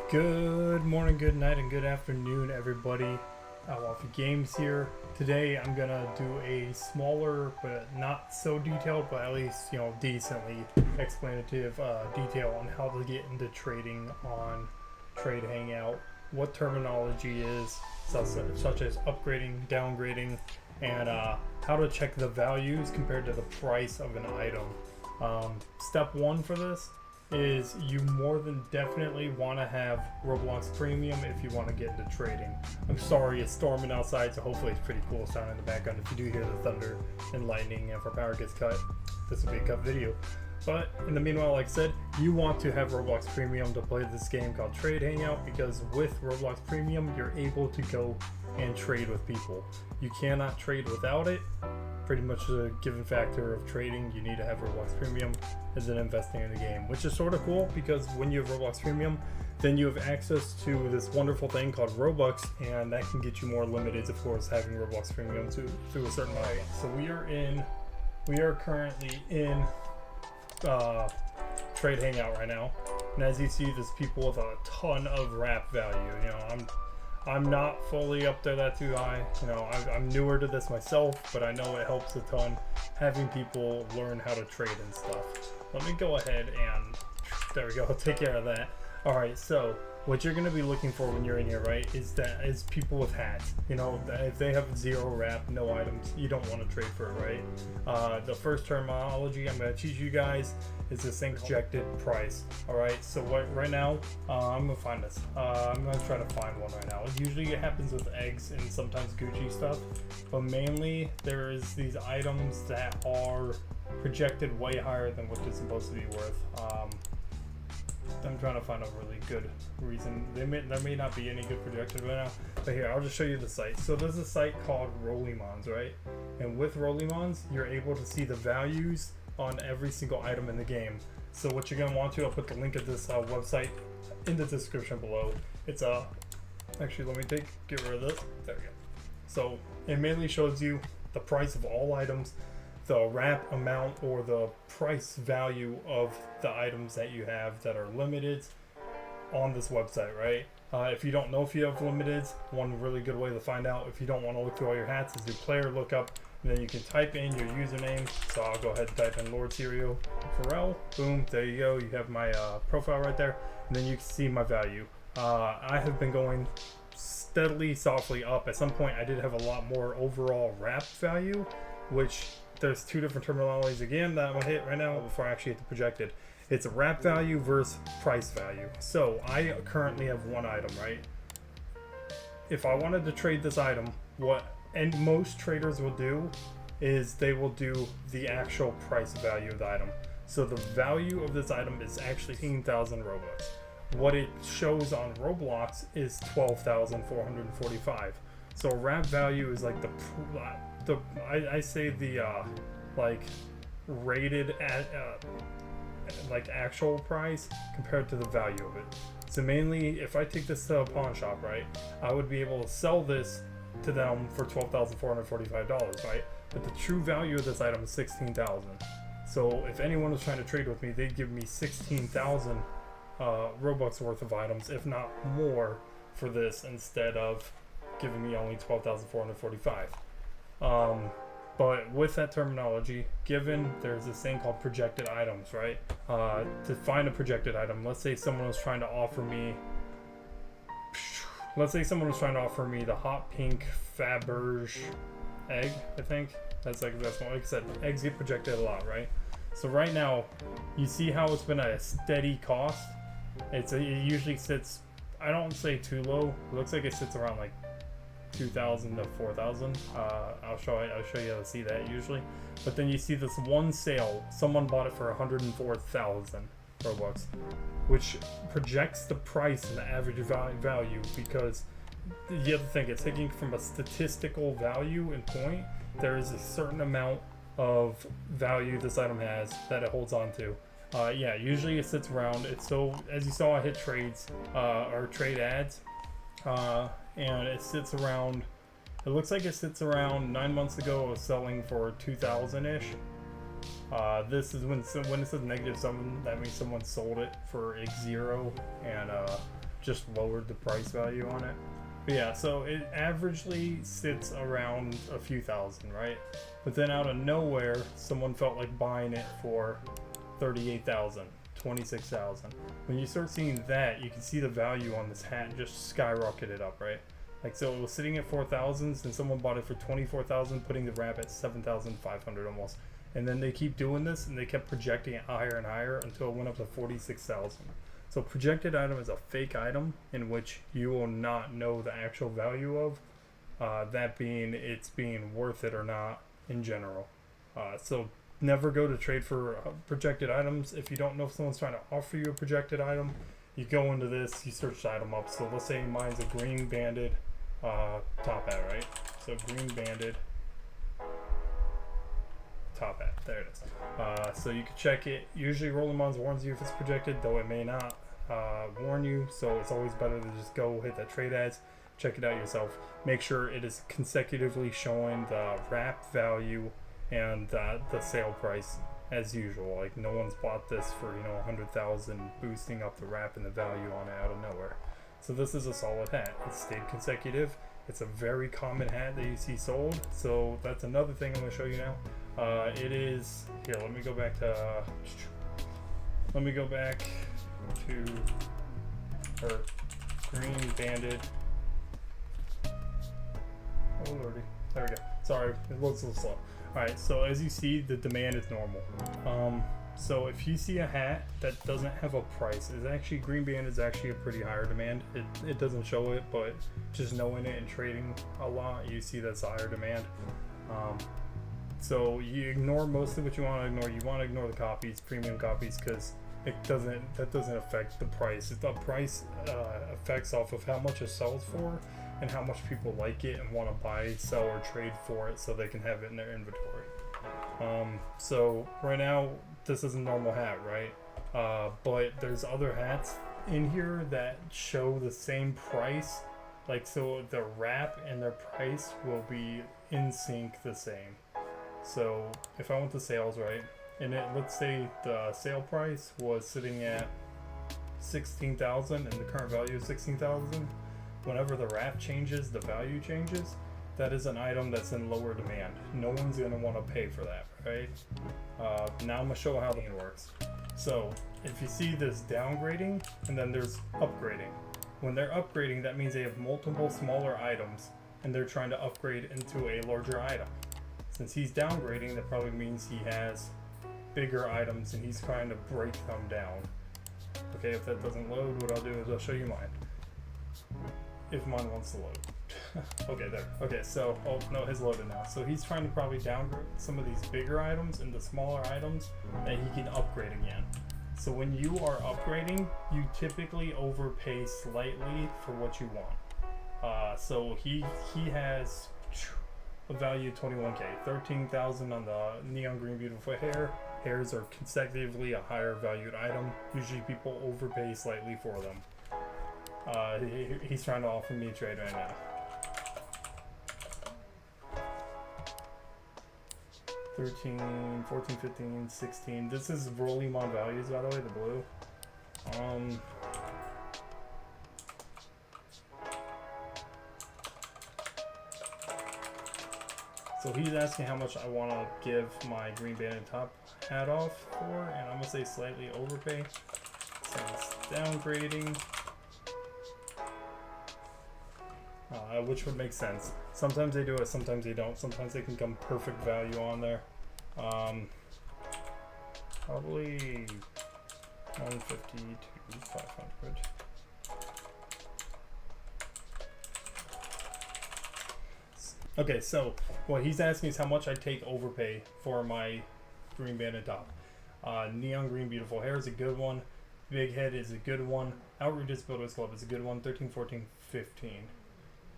Good morning, good night, and good afternoon, everybody. Waffy Games here. Today I'm gonna do a smaller, but not so detailed, but at least decently explanative detail on how to get into trading on Trade Hangout, what terminology is, such as upgrading, downgrading, and how to check the values compared to the price of an item. Step one for this is you more than definitely want to have Roblox Premium if you want to get into trading. I'm sorry, it's storming outside, so hopefully it's pretty cool sound in the background. If you do hear the thunder and lightning, and if our power gets cut, this will be a cut video. But in the meanwhile, like I said, you want to have Roblox Premium to play this game called Trade Hangout, because with Roblox Premium, you're able to go and trade with people. You cannot trade without it. Pretty much a given factor of trading, you need to have Roblox Premium as in investing in the game, which is sort of cool because when you have Roblox Premium, then you have access to this wonderful thing called Robux, and that can get you more limiteds, of course, having Roblox Premium through a certain amount. So we are currently in Trade Hangout right now, and as you see, there's people with a ton of wrap value. I'm not fully up there that too high. I'm newer to this myself, but I know it helps a ton having people learn how to trade and stuff. Let me go ahead and there we go, take care of that. Alright, so what you're going to be looking for when you're in here, right, is people with hats. If they have zero wrap, no items, you don't want to trade for it, right? The first terminology I'm going to teach you guys is this thing projected price. Alright, so right now, I'm going to find this. I'm going to try to find one right now. Usually it happens with eggs and sometimes Gucci stuff, but mainly there is these items that are projected way higher than what they're supposed to be worth. I'm trying to find a really good reason. There may not be any good projections right now, but here, I'll just show you the site. So there's a site called Rollymons, right? And with Rollymons, you're able to see the values on every single item in the game. So what you're going to want to, I'll put the link of this website in the description below. It's actually, let me get rid of this. There we go. So it mainly shows you the price of all items, the wrap amount or the price value of the items that you have that are limited on this website, right? If you don't know if you have limiteds, one really good way to find out if you don't want to look through all your hats is do player lookup, and then you can type in your username. So I'll go ahead and type in Lord Serial Pharrell. Boom, there you go. You have my profile right there, and then you can see my value. I have been going steadily, softly up. At some point, I did have a lot more overall wrap value, which there's two different terminologies again that I'm gonna hit right now before I actually hit the projected. It's a wrap value versus price value. So I currently have one item, right? If I wanted to trade this item, and most traders will do is they will do the actual price value of the item. So the value of this item is actually 18,000 Robux. What it shows on Roblox is 12,445. So wrap value is like I say the like rated at like actual price compared to the value of it. So mainly, if I take this to a pawn shop, right, I would be able to sell this to them for $12,445, right? But the true value of this item is 16,000. So if anyone was trying to trade with me, they'd give me 16,000 Robux worth of items, if not more, for this instead of giving me only 12,445. But with that terminology, given there's this thing called projected items, right? To find a projected item, let's say someone was trying to offer me the hot pink Faberge egg, I think. That's like the best one. Like I said, eggs get projected a lot, right? So right now, you see how it's been a steady cost? It usually sits, I don't say too low, it looks like it sits around like 2,000 to 4,000. I'll show you how to see that usually. But then you see this one sale, someone bought it for 104,000 Robux, which projects the price and the average value, because you have to think it's taking from a statistical value and point. There is a certain amount of value this item has that it holds on to. Yeah, usually it sits around, so as you saw, I hit trades or trade ads, and it sits around, it looks like it sits around 9 months ago. It was selling for 2,000-ish. This is when it says -7, that means someone sold it for X0, and just lowered the price value on it. But yeah, so it averagely sits around a few thousand, right? But then out of nowhere, someone felt like buying it for 38,000, 26,000. When you start seeing that, you can see the value on this hat just skyrocketed up, right? Like, so it was sitting at 4,000, and someone bought it for 24,000, putting the wrap at 7,500 almost. And then they keep doing this, and they kept projecting it higher and higher until it went up to 46,000. So projected item is a fake item in which you will not know the actual value of, that being it's being worth it or not in general. So never go to trade for projected items. If you don't know if someone's trying to offer you a projected item, you go into this, you search the item up. So let's say mine's a green banded top hat, right? So green banded top hat, there it is. So you can check it. Usually Rollymons warns you if it's projected, though it may not warn you, so it's always better to just go hit that trade ads, check it out yourself, make sure it is consecutively showing the wrap value and the sale price as usual. Like, no one's bought this for 100,000 boosting up the wrap and the value on it out of nowhere. So this is a solid hat. It stayed consecutive. It's a very common hat that you see sold, so that's another thing I'm going to show you now. It is here, let me go back to her green banded. Oh lordy, there we go. Sorry, it looks a little slow. Alright, so as you see, the demand is normal. So if you see a hat that doesn't have a price, is actually green band is actually a pretty higher demand. It doesn't show it, but just knowing it and trading a lot, you see that's a higher demand. So you ignore mostly what you want to ignore. You want to ignore the copies, premium copies, because that doesn't affect the price. The price affects off of how much it sells for and how much people like it and want to buy, sell, or trade for it so they can have it in their inventory. So right now this is a normal hat, right? But there's other hats in here that show the same price, like, so the wrap and their price will be in sync the same. So if I went to sales, right, and let's say the sale price was sitting at 16,000 and the current value is 16,000, whenever the wrap changes, the value changes, that is an item that's in lower demand. No one's going to want to pay for that, right? Now I'm going to show how the thing works. So if you see this downgrading and then there's upgrading. When they're upgrading, that means they have multiple smaller items and they're trying to upgrade into a larger item. Since he's downgrading, that probably means he has bigger items and he's trying to break them down. Okay, if that doesn't load, what I'll do is I'll show you mine. If mine wants to load. Okay, there. Okay, so, oh no, it's loaded now. So he's trying to probably downgrade some of these bigger items into smaller items that he can upgrade again. So when you are upgrading, you typically overpay slightly for what you want. So he has a value of 21k, 13,000 on the neon green beautiful hair. Hairs are consecutively a higher valued item. Usually people overpay slightly for them. He's trying to offer me a trade right now. 13, 14, 15, 16. This is Rollymons values, by the way, the blue. So he's asking how much I want to give my green banded top hat off for, and I'm going to say slightly overpay. So it's downgrading. Which would make sense. Sometimes they do it, sometimes they don't. Sometimes they can come perfect value on there. Probably 150 to 500. Okay, so what he's asking is how much I take overpay for my green banded top. Neon green beautiful hair is a good one. Big head is a good one. Outrageous Builders Club is a good one. 13, 14, 15.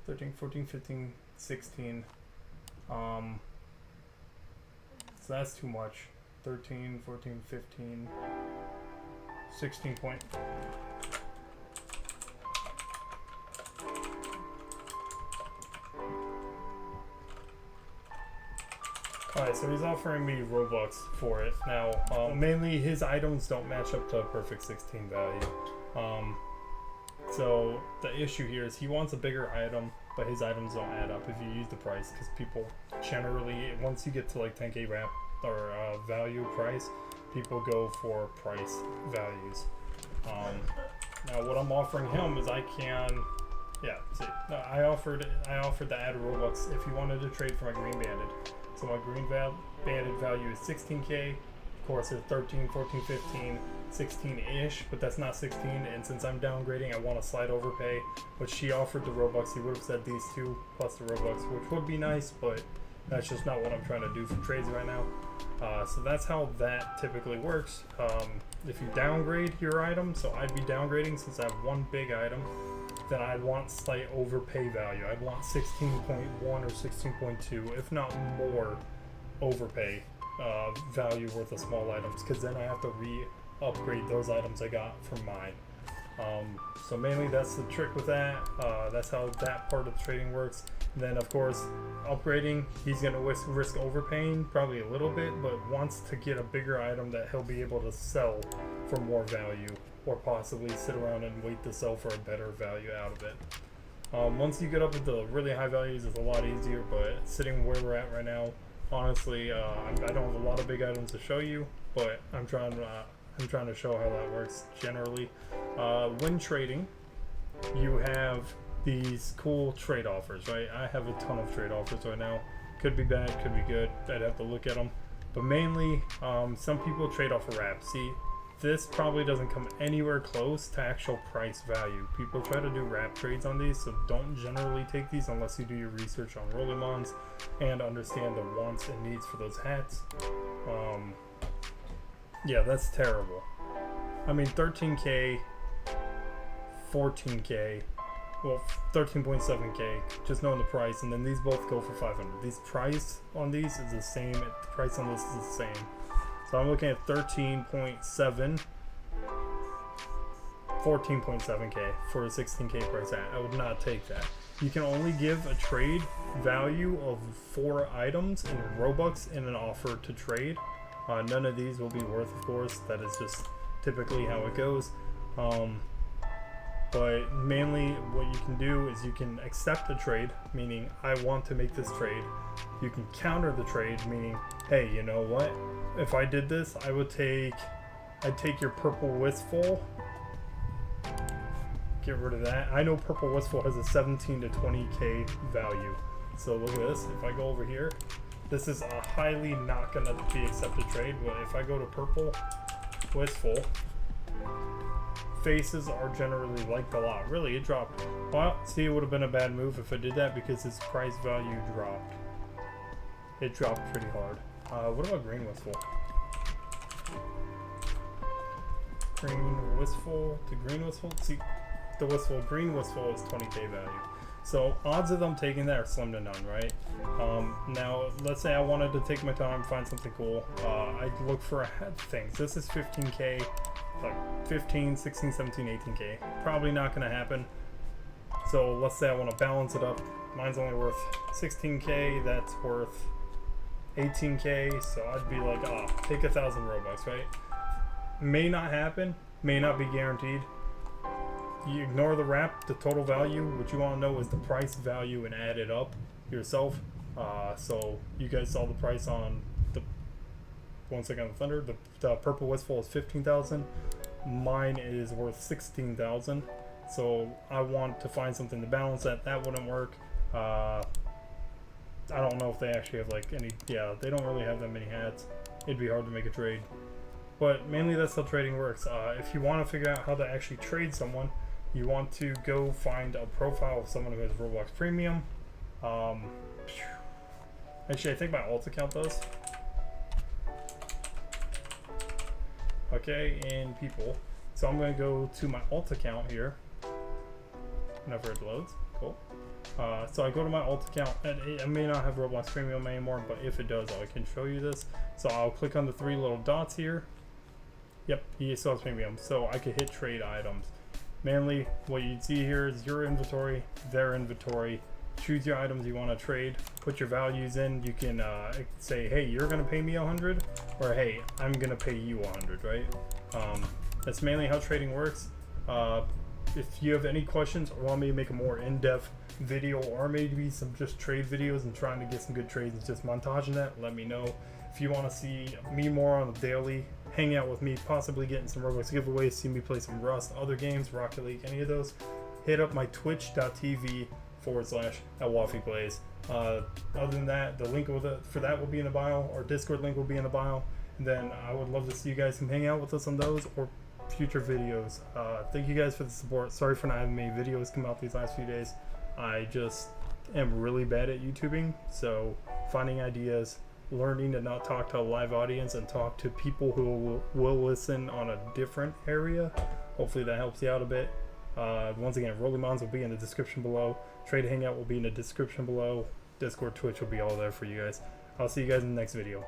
13, 14, 15, 16. So that's too much. 13, 14, 15, 16 point. Alright, so he's offering me Robux for it. Now, mainly his items don't match up to a perfect 16 value. So the issue here is he wants a bigger item, but his items don't add up if you use the price, because people generally, once you get to like 10k wrap or value price, people go for price values. Now what I'm offering him is I can, yeah, see, I offered to add Robux if he wanted to trade for my green banded. So my green banded value is 16k. Of course, it's 13, 14, 15, 16-ish, but that's not 16. And since I'm downgrading, I want a slight overpay. But she offered the Robux. He would have said these two plus the Robux, which would be nice, but that's just not what I'm trying to do for trades right now. So that's how that typically works. If you downgrade your item, so I'd be downgrading since I have one big item, then I'd want slight overpay value. I'd want 16.1 or 16.2, if not more, overpay value worth of small items, because then I have to re-upgrade those items I got from mine. So mainly that's the trick with that. That's how that part of the trading works. And then of course, upgrading, he's gonna risk overpaying probably a little bit, but wants to get a bigger item that he'll be able to sell for more value, or possibly sit around and wait to sell for a better value out of it. Once you get up into the really high values, it's a lot easier, but sitting where we're at right now, honestly, I don't have a lot of big items to show you, but I'm trying to show how that works generally. When trading, you have these cool trade offers, right? I have a ton of trade offers right now. Could be bad, could be good. I'd have to look at them. But mainly, some people trade off of wrap. See, this probably doesn't come anywhere close to actual price value. People try to do wrap trades on these, so don't generally take these unless you do your research on Rollymons and understand the wants and needs for those hats. Yeah, that's terrible. I mean, 13k, 14k, well, 13.7k, just knowing the price, and then these both go for 500. These price on these is the same, the price on this is the same. So I'm looking at 13.7, 14.7k for a 16k price hat. I would not take that. You can only give a trade value of 4 items in Robux in an offer to trade. None of these will be worth, of course. That is just typically how it goes. But mainly what you can do is you can accept a trade, meaning I want to make this trade. You can counter the trade, meaning, hey, you know what? If I did this, I'd take your purple wistful. Get rid of that. I know purple wistful has a 17 to 20k value. So look at this. If I go over here, this is a highly not gonna be accepted trade, but if I go to purple wistful, faces are generally liked a lot. Really, it dropped. Well, see, it would have been a bad move if I did that because its price value dropped. It dropped pretty hard. What about green wistful? Green wistful to green wistful. See, the wistful, green wistful is 20k value. So odds of them taking that are slim to none, right? Now, let's say I wanted to take my time, find something cool. I'd look for things. This is 15k, like 15, 16, 17, 18k. Probably not going to happen. So let's say I want to balance it up. Mine's only worth 16k. That's worth 18k. So I'd be like, take 1,000 Robux, right? May not happen. May not be guaranteed. You ignore the wrap, the total value. What you want to know is the price value and add it up yourself. So you guys saw the price on the 1 second on the Thunder. The purple wistful is 15,000. Mine is worth 16,000. So I want to find something to balance that. That wouldn't work. I don't know if they actually have like any. Yeah, they don't really have that many hats. It'd be hard to make a trade. But mainly that's how trading works. If you want to figure out how to actually trade someone, you want to go find a profile of someone who has Roblox Premium. Actually, I think my alt account does. Okay, and people. So I'm going to go to my alt account here. Whenever it loads. Cool. So I go to my alt account, and it may not have Roblox Premium anymore, but if it does, I can show you this. So I'll click on the 3 little dots here. Yep, he still has Premium. So I could hit trade items. Mainly, what you'd see here is your inventory, their inventory. Choose your items you want to trade. Put your values in. You can say, hey, you're going to pay me 100, or hey, I'm going to pay you 100, right? That's mainly how trading works. if you have any questions or want me to make a more in-depth video, or maybe some just trade videos and trying to get some good trades and just montaging that, let me know. If you want to see me more on the daily, hang out with me, possibly getting some Roblox giveaways, see me play some Rust, other games, Rocket League, any of those, hit up my twitch.tv/@WaffyPlays. Other than that, the link for that will be in the bio. Our Discord link will be in the bio. And then I would love to see you guys come hang out with us on those or future videos. Thank you guys for the support. Sorry for not having many videos come out these last few days. I just am really bad at YouTubing, so finding ideas, learning to not talk to a live audience and talk to people who will listen on a different area. Hopefully that helps you out a bit. Once again, Rollymons will be in the description below. Trade Hangout will be in the description below. Discord, Twitch will be all there for you guys. I'll see you guys in the next video.